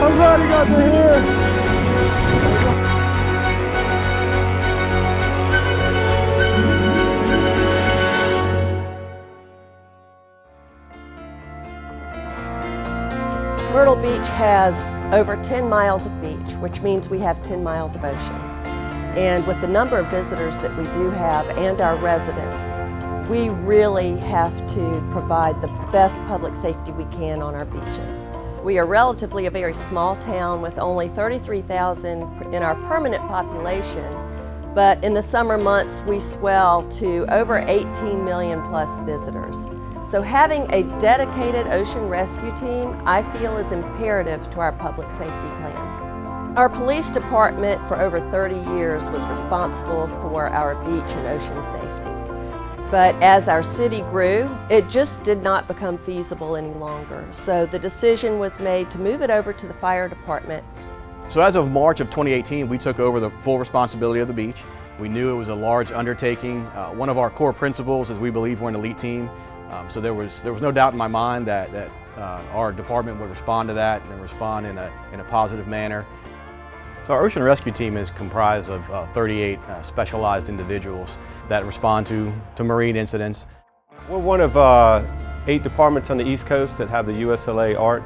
I'm glad you guys are here. Myrtle Beach has over 10 miles of beach, which means we have 10 miles of ocean. And with the number of visitors that we do have and our residents, we really have to provide the best public safety we can on our beaches. We are relatively a very small town with only 33,000 in our permanent population, but in the summer months we swell to over 18 million plus visitors. So having a dedicated ocean rescue team, I feel, is imperative to our public safety plan. Our police department for over 30 years was responsible for our beach and ocean safety. But as our city grew, it just did not become feasible any longer. So the decision was made to move it over to the fire department. So as of March of 2018, we took over the full responsibility of the beach. We knew it was a large undertaking. One of our core principles is we believe we're an elite team. So there was no doubt in my mind that our department would respond to that and respond in a positive manner. So our ocean rescue team is comprised of 38 specialized individuals that respond to marine incidents. We're one of 8 departments on the East Coast that have the USLA ART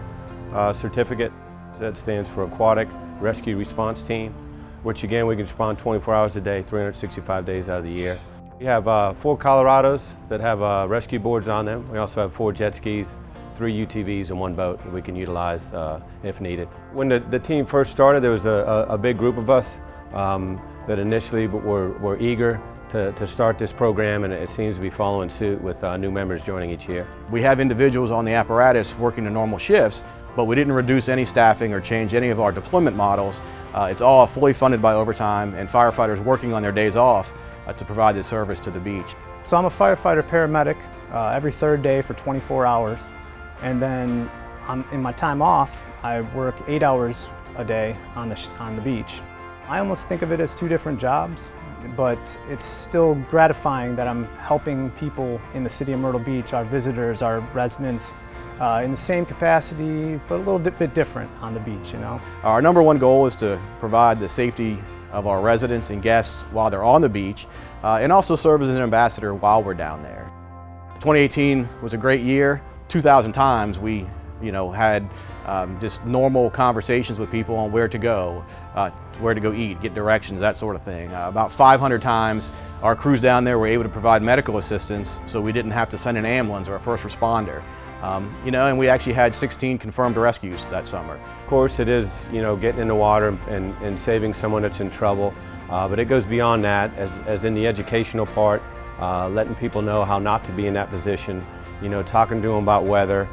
certificate. That stands for Aquatic Rescue Response Team, which again we can respond 24 hours a day, 365 days out of the year. We have 4 Colorados that have rescue boards on them. We also have 4 jet skis, 3 UTVs, and 1 boat that we can utilize if needed. When the team first started, there was a big group of us that initially were eager to start this program, and it seems to be following suit with new members joining each year. We have individuals on the apparatus working the normal shifts, but we didn't reduce any staffing or change any of our deployment models. It's all fully funded by overtime and firefighters working on their days off to provide this service to the beach. So I'm a firefighter paramedic every 3rd day for 24 hours. And then in my time off, I work 8 hours a day on the beach. I almost think of it as 2 different jobs, but it's still gratifying that I'm helping people in the city of Myrtle Beach, our visitors, our residents, in the same capacity, but a little bit different on the beach, you know. Our number 1 goal is to provide the safety of our residents and guests while they're on the beach, and also serve as an ambassador while we're down there. 2018 was a great year. 2,000 times we had just normal conversations with people on where to go eat, get directions, that sort of thing. About 500 times our crews down there were able to provide medical assistance, so we didn't have to send an ambulance or a first responder. And we actually had 16 confirmed rescues that summer. Of course, it is getting in the water and saving someone that's in trouble, but it goes beyond that, as in the educational part, letting people know how not to be in that position, talking to them about weather,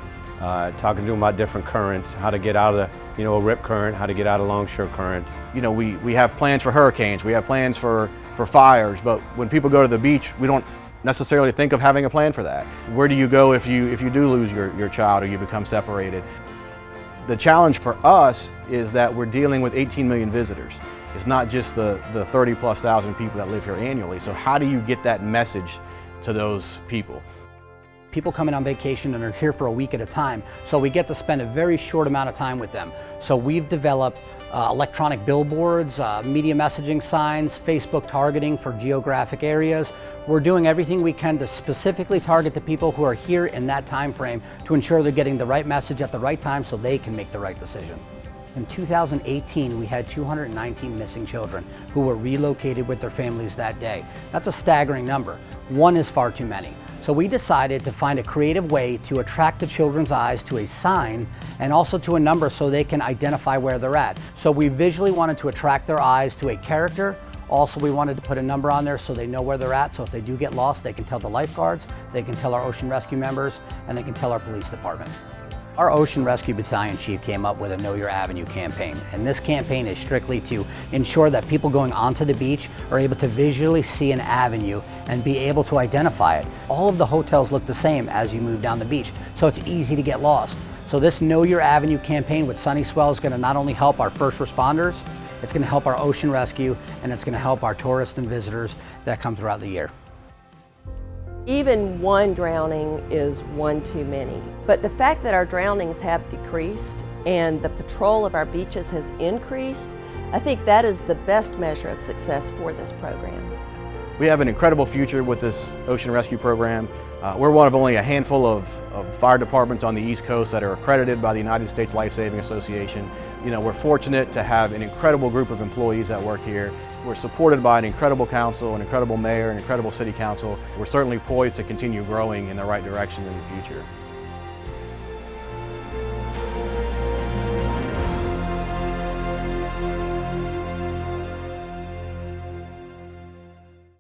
talking to them about different currents, how to get out of a rip current, how to get out of longshore currents. We have plans for hurricanes, we have plans for fires, but when people go to the beach, we don't necessarily think of having a plan for that. Where do you go if you do lose your child or you become separated? The challenge for us is that we're dealing with 18 million visitors. It's not just the 30+ thousand people that live here annually. So how do you get that message to those people? People come in on vacation and are here for a week at a time, so we get to spend a very short amount of time with them. So we've developed electronic billboards, media messaging signs, Facebook targeting for geographic areas. We're doing everything we can to specifically target the people who are here in that time frame to ensure they're getting the right message at the right time so they can make the right decision. In 2018, we had 219 missing children who were relocated with their families that day. That's a staggering number. 1 is far too many. So we decided to find a creative way to attract the children's eyes to a sign and also to a number so they can identify where they're at. So we visually wanted to attract their eyes to a character. Also, we wanted to put a number on there so they know where they're at. So if they do get lost, they can tell the lifeguards, they can tell our ocean rescue members, and they can tell our police department. Our Ocean Rescue Battalion Chief came up with a Know Your Avenue campaign, and this campaign is strictly to ensure that people going onto the beach are able to visually see an avenue and be able to identify it. All of the hotels look the same as you move down the beach, so it's easy to get lost. So this Know Your Avenue campaign with Sunny Swell is going to not only help our first responders, It's going to help our ocean rescue, and it's going to help our tourists and visitors that come throughout the year. Even one drowning is one too many. But the fact that our drownings have decreased and the patrol of our beaches has increased, I think that is the best measure of success for this program. We have an incredible future with this ocean rescue program. We're one of only a handful of fire departments on the East Coast that are accredited by the United States Life Saving Association. You know, we're fortunate to have an incredible group of employees that work here. We're supported by an incredible council, an incredible mayor, an incredible city council. We're certainly poised to continue growing in the right direction in the future.